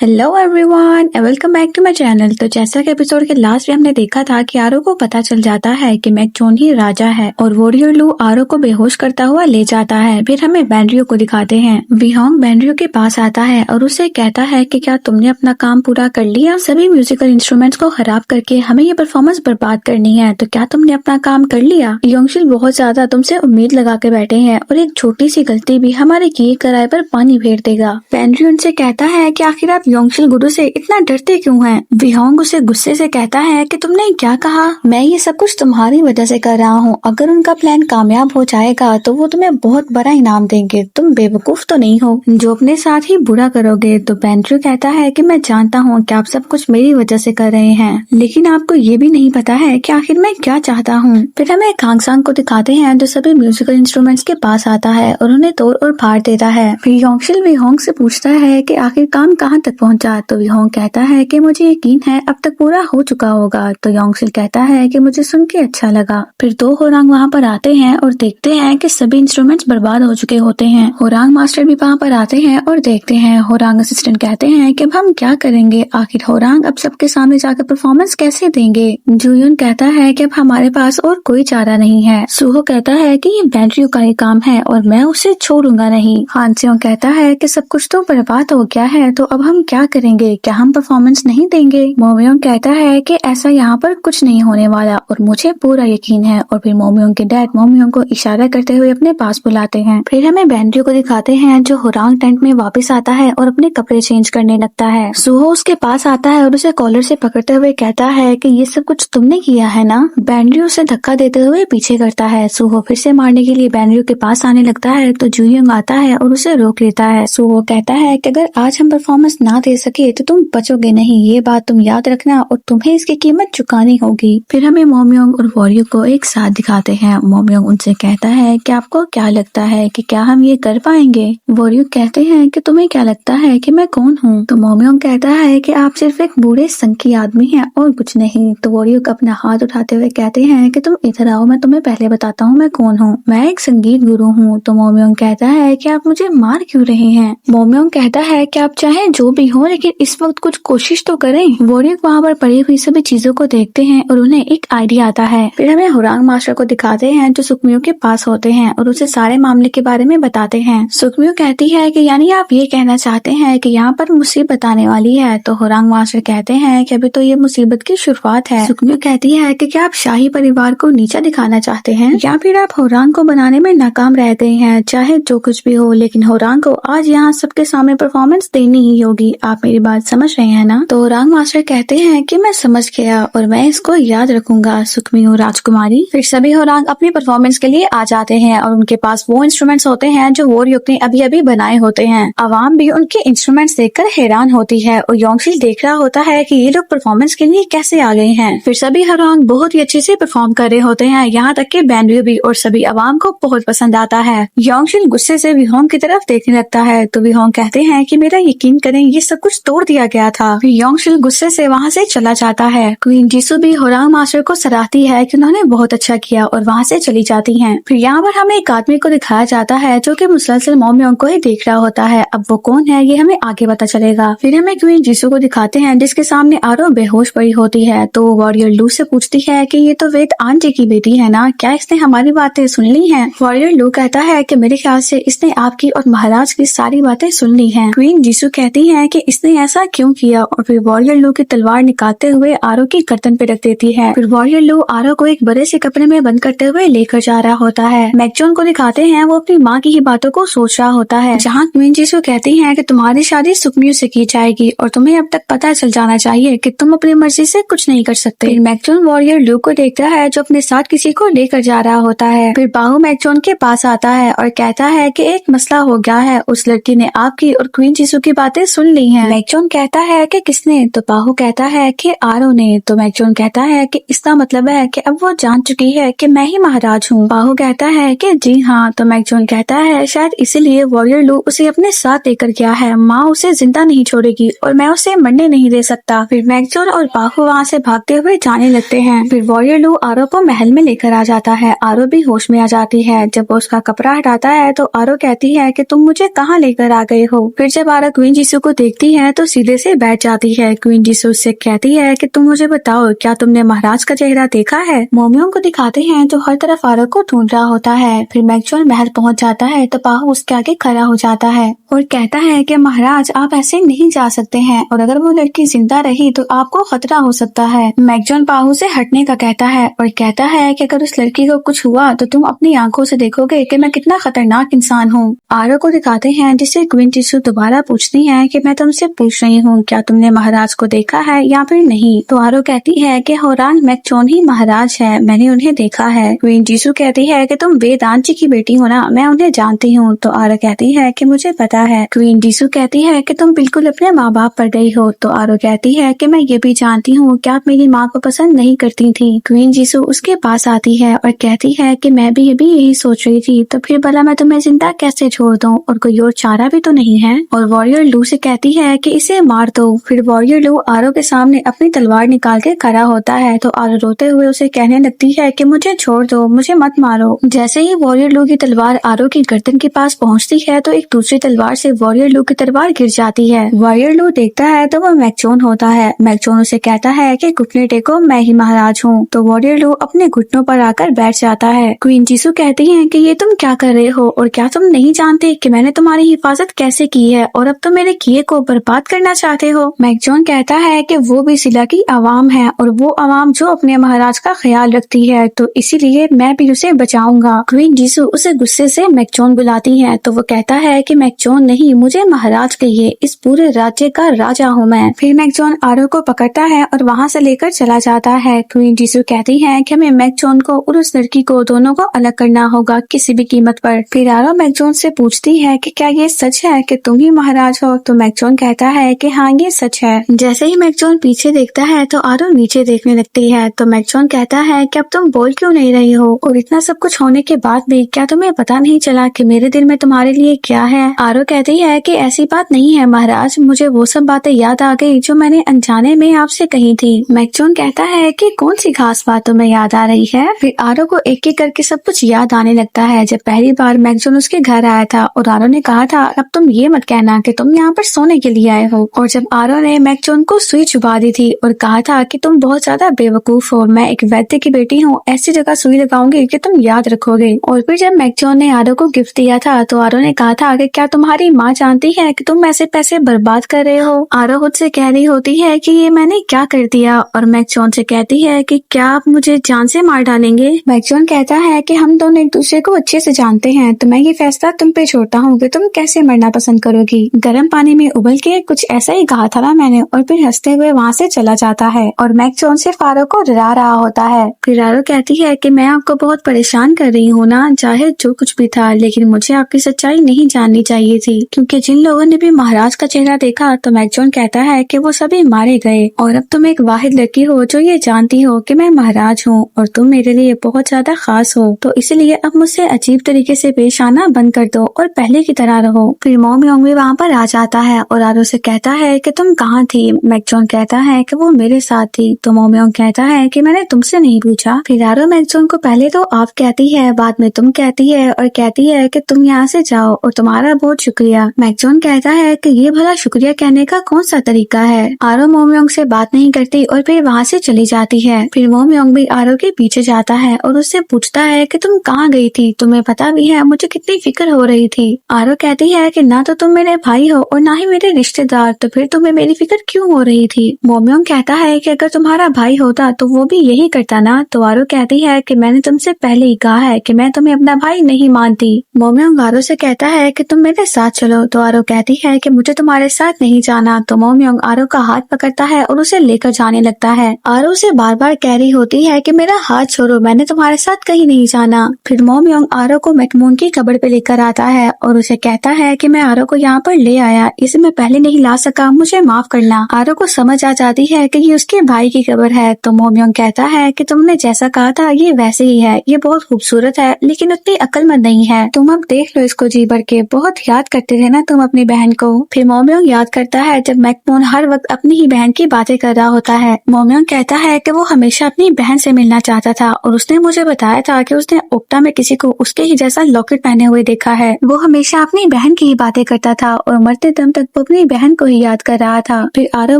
Hello everyone and welcome back to my channel. तो जैसा कि एपिसोड के लास्ट में हमने देखा था कि आरो को पता चल जाता है कि मैकजॉन ही राजा है और वॉरियर लू आरो को बेहोश करता हुआ ले जाता है। फिर हमें बेंड्रियो को दिखाते हैं। विहोंग बेंड्रियो के पास आता है और उसे कहता है कि क्या तुमने अपना काम पूरा कर लिया? सभी म्यूजिकल इंस्ट्रूमेंट्स को खराब करके हमें ये परफॉर्मेंस बर्बाद करनी है, तो क्या तुमने अपना काम कर लिया? योंगशिल बहुत ज्यादा तुमसे उम्मीद लगा के बैठे हैं और एक छोटी सी गलती भी हमारे किए कराए पर पानी फेर देगा। बेंड्रियो उनसे कहता है कि आखिर आप योंगशिल गुरु से इतना डरते क्यों हैं? विहोंग उसे गुस्से से कहता है कि तुमने क्या कहा? मैं ये सब कुछ तुम्हारी वजह से कर रहा हूँ। अगर उनका प्लान कामयाब हो जाएगा तो वो तुम्हें बहुत बड़ा इनाम देंगे। तुम बेवकूफ तो नहीं हो जो अपने साथ ही बुरा करोगे। तो बेंड्रियो कहता है कि मैं जानता हूँ कि आप सब कुछ मेरी वजह से कर रहे हैं, लेकिन आपको ये भी नहीं पता है कि आखिर मैं क्या चाहता हूँ। फिर हमें कांगसांग को दिखाते हैं जो सभी म्यूजिकल इंस्ट्रूमेंट्स के पास आता है और उन्हें तोड़ और फाड़ देता है। फिर योंगशिल विहोंग से पूछता है कि आखिर काम कहाँ तक पहुँचा? तो विहोंग कहता है कि मुझे यकीन है अब तक पूरा हो चुका होगा। तो योंगशिल कहता है कि मुझे सुन के अच्छा लगा। फिर दो होरांग वहाँ पर आते हैं और देखते हैं कि सभी इंस्ट्रूमेंट्स बर्बाद हो चुके होते हैं। होरांग मास्टर भी वहाँ पर आते हैं और देखते हैं। होरांग असिस्टेंट कहते हैं कि अब हम क्या करेंगे? आखिर होरांग अब सबके सामने जाकर परफॉर्मेंस कैसे देंगे? जुयुन कहता है कि अब हमारे पास और कोई चारा नहीं है। सुहो कहता है कि ये बेंड्रियो का ही काम है और मैं उसे छोड़ूंगा नहीं। हानसेओ कहता है कि सब कुछ तो बर्बाद हो गया है, तो अब हम क्या करेंगे? क्या हम परफॉर्मेंस नहीं देंगे? मोमयोंग कहता है कि ऐसा यहाँ पर कुछ नहीं होने वाला और मुझे पूरा यकीन है। और फिर मोमयोंग के डैड मोमयोंग को इशारा करते हुए अपने पास बुलाते हैं। फिर हमें बेंड्रियो को दिखाते हैं जो होरांग टेंट में वापस आता है और अपने कपड़े चेंज करने लगता है। सुहो उसके पास आता है और उसे कॉलर से पकड़ते हुए कहता है कि ये सब कुछ तुमने किया है ना? बेंड्रियो उसे धक्का देते हुए पीछे करता है। सुहो फिर से मारने के लिए बेंड्रियो के पास आने लगता है तो जुयोंग आता है और उसे रोक लेता है। सुहो कहता है कि अगर आज हम परफॉर्मेंस ना दे सके तो तुम बचोगे नहीं, ये बात तुम याद रखना और तुम्हें इसकी कीमत चुकानी होगी। फिर हमें मोमयोंग और वॉरियो को एक साथ दिखाते हैं। मोमयोंग उनसे कहता है कि आपको क्या लगता है कि क्या हम ये कर पाएंगे? वॉरियो कहते हैं कि तुम्हें क्या लगता है कि मैं कौन हूँ? तो मोमयोंग कहता है कि आप सिर्फ एक बूढ़े संकी आदमी हैं और कुछ नहीं। तो वॉरियो अपना हाथ उठाते हुए कहते हैं कि तुम इधर आओ, मैं तुम्हें पहले बताता हूँ मैं कौन हूँ। मैं एक संगीत गुरु हूँ। तो मोमयोंग कहता है कि आप मुझे मार क्यों रहे हैं? मोमयोंग कहता है कि आप चाहे जो भी हो लेकिन इस वक्त कुछ कोशिश तो करें। वॉरियो वहाँ पर पड़ी हुई सभी चीजों को देखते हैं और उन्हें एक आइडिया आता है। फिर हमें होरांग मास्टर को दिखाते हैं जो सुकमियो के पास होते हैं और उसे सारे मामले के बारे में बताते हैं। सुकमियो कहती है कि यानी आप ये कहना चाहते हैं कि यहाँ पर मुसीबत आने वाली है? तो होरांग मास्टर कहते हैं कि अभी तो ये मुसीबत की शुरुआत है। सुकमियो कहती है कि क्या आप शाही परिवार को नीचा दिखाना चाहते हैं या फिर आप होरांग को बनाने में नाकाम रह गए हैं? चाहे जो कुछ भी हो, लेकिन होरांग को आज यहाँ सबके सामने परफॉर्मेंस देनी ही होगी। आप मेरी बात समझ रहे हैं ना? तो होरांग मास्टर कहते हैं कि मैं समझ गया और मैं इसको याद रखूंगा सुकमियो राजकुमारी। फिर सभी होरांग अपनी परफॉर्मेंस के लिए आ जाते हैं और उनके पास वो इंस्ट्रूमेंट्स होते हैं जो वॉरियो ने अभी अभी बनाए होते हैं। आवाम भी उनके इंस्ट्रूमेंट्स देखकर हैरान होती है और योंगशिल देख रहा होता है कि ये लोग परफॉर्मेंस के लिए कैसे आ गए हैं। फिर सभी होरांग बहुत ही अच्छे से परफॉर्म कर रहे होते हैं, यहाँ तक कि बेंड्रियो भी, और सभी आवाम को बहुत पसंद आता है। योंगशिल गुस्से से विहोंग की तरफ देखने लगता है तो विहोंग कहते हैं कि मेरा यकीन करें ये सब कुछ तोड़ दिया गया था। फिर योंगशिल गुस्से से वहाँ से चला जाता है। क्वीन जीसू भी होरांग मास्टर को सराहती है कि उन्होंने बहुत अच्छा किया और वहाँ से चली जाती हैं। फिर यहाँ पर हमें एक आदमी को दिखाया जाता है जो कि मुसलसल मोमयोंग को ही देख रहा होता है। अब वो कौन है ये हमें आगे पता चलेगा। फिर हमें क्वीन जीसू को दिखाते हैं जिसके सामने आरो बेहोश पड़ी होती है। तो वॉरियर लू से पूछती है कि ये तो वेद आंटी की बेटी है ना, क्या इसने हमारी बातें सुन ली हैं? वॉरियर लू कहता है कि मेरे ख्याल से इसने आपकी और महाराज की सारी बातें सुन ली हैं। क्वीन जीसू कहती है कि इसने ऐसा क्यों किया और फिर वॉरियर लू की तलवार निकालते हुए आरो की गर्दन पे रख देती है। फिर वॉरियर लू आरो को एक बड़े से कपड़े में बंद करते हुए लेकर जा रहा होता है। मैकजॉन को दिखाते हैं वो अपनी माँ की ही बातों को सोच रहा होता है, जहाँ क्वीन जीसू कहती है कि तुम्हारी शादी सुकमियो से की जाएगी और तुम्हें अब तक पता चल जाना चाहिए कि तुम अपनी मर्जी से कुछ नहीं कर सकते। फिर मैकजॉन वॉरियर लू को देखता है जो अपने साथ किसी को लेकर जा रहा होता है। फिर बाहु मैकजॉन के पास आता है और कहता है कि एक मसला हो गया है, उस लड़की ने आपकी और क्वीन जीसू की बातें सुन ली हैं। मैकजॉन कहता है कि किसने? तो बाहु कहता है कि आरो ने। तो मैकजॉन कहता है कि इसका मतलब है कि अब वो जान चुकी है कि मैं ही महाराज हूँ। बाहु कहता है कि जी हाँ। तो मैकजॉन कहता है शायद इसीलिए वॉरियर लू उसे अपने साथ लेकर गया है। माँ उसे जिंदा नहीं छोड़ेगी और मैं उसे मरने नहीं दे सकता। फिर मैकजॉन और बाहु वहाँ से भागते हुए जाने लगते हैं। फिर वॉरियर लू आरो को महल में लेकर आ जाता है। आरो भी होश में आ जाती है। जब वो उसका कपड़ा हटाता है तो आरो कहती है कि तुम मुझे कहाँ लेकर आ गए हो? फिर जब आरो क्वीन जीसू को देखती देखती है तो सीधे से बैठ जाती है। क्वीन जीसू उससे कहती है कि तुम मुझे बताओ, क्या तुमने महाराज का चेहरा देखा है? मोमियोंग को दिखाते हैं तो हर तरफ आरो को ढूंढ रहा होता है। फिर मैक्सवेल महल पहुंच जाता है तो पाहु उसके आगे खड़ा हो जाता है और कहता है कि महाराज आप ऐसे नहीं जा सकते हैं, और अगर वो लड़की जिंदा रही तो आपको खतरा हो सकता है। मैक्सवेल पाहु से हटने का कहता है और कहता है कि अगर उस लड़की को कुछ हुआ तो तुम अपनी आंखों से देखोगे कि मैं कितना खतरनाक इंसान हूँ। आरो को दिखाते हैं जिससे क्वीन जीसू दोबारा पूछती है कि मैं तुमसे पूछ रही हूँ क्या तुमने महाराज को देखा है या फिर नहीं। तो आरो कहती है कि होरांग मैकचोन ही महाराज है, मैंने उन्हें देखा है। क्वीन जीसू कहती है कि तुम वेदांत जी की बेटी हो ना, मैं उन्हें जानती हूँ। तो आरो कहती है कि मुझे पता है। क्वीन जीसू कहती है कि तुम बिल्कुल अपने माँ बाप पर गई हो। तो आरो कहती है कि मैं ये भी जानती हूँ कि आप मेरी माँ को पसंद नहीं करती थी। क्वीन जीसू उसके पास आती है और कहती है कि मैं भी यही सोच रही थी, तो फिर भला मैं तुम्हें जिंदा कैसे छोड़ दूं, और कोई और चारा भी तो नहीं है। और वॉरियर लू से कहती है कि इसे मार दो। फिर वॉरियर लू आरो के सामने अपनी तलवार निकाल के खड़ा होता है। तो आरो रोते हुए उसे कहने लगती है कि मुझे छोड़ दो, मुझे मत मारो। जैसे ही वॉरियर लू की तलवार आरो की गर्दन के पास पहुंचती है तो एक दूसरी तलवार से वॉरियर लू की तलवार गिर जाती है। वॉरियर लू देखता है तो वो मैकचोन होता है। मैकचोन उसे कहता है कि घुटने टेको, मैं ही महाराज हूँ। तो वॉरियर लू अपने घुटनों पर आकर बैठ जाता है। क्वीन जीसू कहती है कि ये तुम क्या कर रहे हो, और क्या तुम नहीं जानते कि मैंने तुम्हारी हिफाजत कैसे की है, और अब तुम मेरे किए को बर्बाद करना चाहते हो। मैकजॉन कहता है कि वो भी सिला की आवाम है, और वो आवाम जो अपने महाराज का ख्याल रखती है, तो इसीलिए मैं भी उसे बचाऊंगा। क्वीन जीसू उसे गुस्से से मैकजॉन बुलाती है तो वो कहता है कि मैकजॉन नहीं, मुझे महाराज कहिए, इस पूरे राज्य का राजा हूँ मैं। फिर मैकजॉन आरो को पकड़ता है और वहाँ से लेकर चला जाता है। क्वीन जीसू कहती है कि हमें मैकजॉन को और उस लड़की को दोनों को अलग करना होगा किसी भी कीमत पर। फिर आरो मैकजॉन से पूछती है कि क्या ये सच है कि तुम ही महाराज हो। तो मैकजॉन कहता है कि हाँ ये सच है। जैसे ही मैकजॉन पीछे देखता है तो आरो नीचे देखने लगती है। तो मैकजॉन कहता है कि अब तुम बोल क्यों नहीं रही हो, और इतना सब कुछ होने के बाद भी क्या तुम्हें पता नहीं चला कि मेरे दिल में तुम्हारे लिए क्या है। आरो कहती है कि ऐसी बात नहीं है महाराज, मुझे वो सब बातें याद आ गई जो मैंने अनजाने में आपसे कही थी। मैकजॉन कहता है कि कौन सी खास बात तुम्हें याद आ रही है। फिर आरो को एक एक करके सब कुछ याद आने लगता है। जब पहली बार मैकजॉन उसके घर आया था और आरो ने कहा था अब तुम ये मत कहना कि तुम यहाँ पर सोने के लिए आए हो, और जब आरो ने मैकजॉन को सुई चुबा दी थी और कहा था कि तुम बहुत ज्यादा बेवकूफ हो, मैं एक वैद्य की बेटी हूँ, ऐसी जगह सुई लगाऊंगी कि तुम याद रखोगे। और फिर जब मैकजॉन ने आरो को गिफ्ट दिया था तो आरो ने कहा था कि क्या तुम्हारी माँ जानती है कि तुम ऐसे पैसे बर्बाद कर रहे हो। आरो खुद से कह रही होती है कि ये मैंने क्या कर दिया, और मैकजॉन से कहती है कि क्या आप मुझे जान से मार डालेंगे। मैकजॉन कहता है कि हम दोनों एक दूसरे को अच्छे से जानते हैं, तो मैं ये फैसला तुम पे छोड़ता हूँ कि तुम कैसे मरना पसंद करोगी। गर्म पानी में उबल के कुछ ऐसा ही कहा था ना मैंने, और फिर हंसते हुए वहाँ से चला जाता है। और मैकजॉन सिर्फ आरो को डरा रहा होता है। फिर आरो कहती है कि मैं आपको बहुत परेशान कर रही हूँ ना, चाहे जो कुछ भी था, लेकिन मुझे आपकी सच्चाई नहीं जाननी चाहिए थी, क्योंकि जिन लोगों ने भी महाराज का चेहरा देखा तो मैकजॉन कहता है कि वो सभी मारे गए, और अब तुम एक वाहिद लड़की हो जो ये जानती हो कि मैं महाराज हूँ और तुम मेरे लिए बहुत ज्यादा खास हो, तो इसलिए अब मुझसे अजीब तरीके से पेश आना बंद कर दो और पहले की तरह रहो। फिर मोमियोंग भी वहाँ पर आ जाता है और आरो से कहता है कि तुम कहाँ थी। मैकजॉन कहता है कि वो मेरे साथ थी। तो मोमियोंग कहता है कि मैंने तुमसे नहीं पूछा। फिर आरो मैकजॉन को पहले तो आप कहती है, बाद में तुम कहती है, और कहती है कि तुम यहाँ से जाओ और तुम्हारा बहुत शुक्रिया। मैकजॉन कहता है कि ये भला शुक्रिया कहने का कौन सा तरीका है। आरो मोमियोंग से बात नहीं करती और फिर वहाँ से चली जाती है। फिर मोमियोंग भी आरो के पीछे जाता है और उससे पूछता है कि तुम कहाँ गई थी, तुम्हें पता भी है मुझे कितनी फिक्र हो रही थी। आरो कहती है कि ना तो तुम मेरे भाई हो और ना ही मेरे रिश्तेदार, तो फिर तुम्हें मेरी फिक्र क्यों हो रही थी। मोमियोंग कहता है कि अगर तुम्हारा भाई होता तो वो भी यही करता ना। तो आरो कहती है कि मैंने तुमसे पहले ही कहा है कि मैं तुम्हें अपना भाई नहीं मानती। मोमियोंग आरो से कहता है कि तुम मेरे साथ चलो। तो आरो कहती है कि मुझे तुम्हारे साथ नहीं जाना। तो मोमियोंग आरो का हाथ पकड़ता है और उसे लेकर जाने लगता है। आरो उसे बार बार कह रही होती है कि मेरा हाथ छोड़ो, मैंने तुम्हारे साथ कहीं नहीं जाना। फिर मोमियोंग आरो को मैकमून की कब्र पे लेकर आता है और उसे कहता है कि मैं आरो को यहाँ पर ले आया, इसे मैं पहले नहीं ला सका, मुझे माफ करना। आरो को समझ आ जाती है कि ये उसके भाई की कब्र है। तो मोमियोंग कहता है कि तुमने जैसा कहा था ये वैसे ही है, ये बहुत खूबसूरत है लेकिन उतनी अक्लमंद नहीं है, तुम अब देख लो इसको जी भर के, बहुत याद करते थे ना तुम अपनी बहन को। फिर मोमियोंग याद करता है जब मैकमून हर वक्त अपनी ही बहन की बातें कर रहा होता है। मोमियोंग कहता है कि वो हमेशा अपनी बहन से मिलना चाहता था और उसने मुझे बताया था कि उसने ओक्टा में किसी को उसके ही जैसा लॉकेट पहने हुए देखा है। वो हमेशा अपनी बहन की ही बातें करता था और मरते दम तक वो अपनी बहन को ही याद कर रहा था। फिर आरव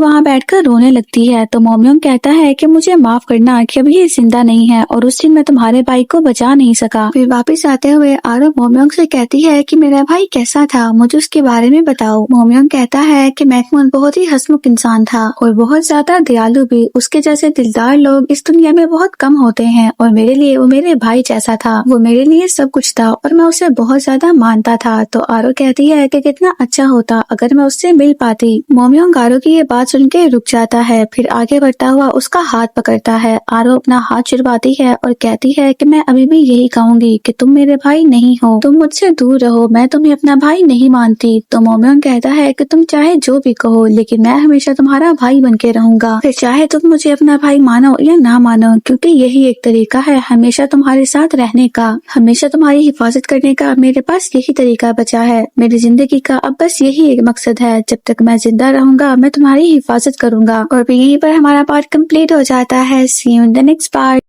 वहाँ बैठकर रोने लगती है तो मोमयोंग कहता है कि मुझे माफ करना कि अभी ये जिंदा नहीं है और उस दिन मैं तुम्हारे भाई को बचा नहीं सका। फिर वापस आते हुए आरव मोमयोंग से कहती है कि मेरा भाई कैसा था, मुझे उसके बारे में बताओ। मोमयोंग कहता है कि मैकमोन बहुत ही हंसमुख इंसान था और बहुत ज्यादा दयालु भी। उसके जैसे दिलदार लोग इस दुनिया में बहुत कम होते हैं और मेरे लिए वो मेरे भाई जैसा था। वो मेरे लिए सब कुछ था और मैं उसे बहुत ज्यादा मानता था। तो आरो कहती है कि कितना अच्छा होता अगर मैं उससे मिल पाती। मोमयोंग आरो की ये बात सुन के रुक जाता है, फिर आगे बढ़ता हुआ उसका हाथ पकड़ता है। आरो अपना हाथ छुड़वाती है और कहती है कि मैं अभी भी यही कहूंगी कि तुम मेरे भाई नहीं हो, तुम मुझसे दूर रहो, मैं तुम्हें अपना भाई नहीं मानती। तो मोमयोंग कहता है कि तुम चाहे जो भी कहो लेकिन मैं हमेशा तुम्हारा भाई बन के रहूंगा, फिर चाहे तुम मुझे अपना भाई मानो या ना मानो, क्योंकि यही एक तरीका है हमेशा तुम्हारे साथ रहने का, हमेशा तुम्हारी हिफाजत करने का। मेरे पास यही तरीका बचा है। मेरी जिंदगी का अब बस यही एक मकसद है, जब तक मैं जिंदा रहूंगा मैं तुम्हारी हिफाजत करूंगा। और यहीं पर हमारा पार्ट कंप्लीट हो जाता है। See you in the next part.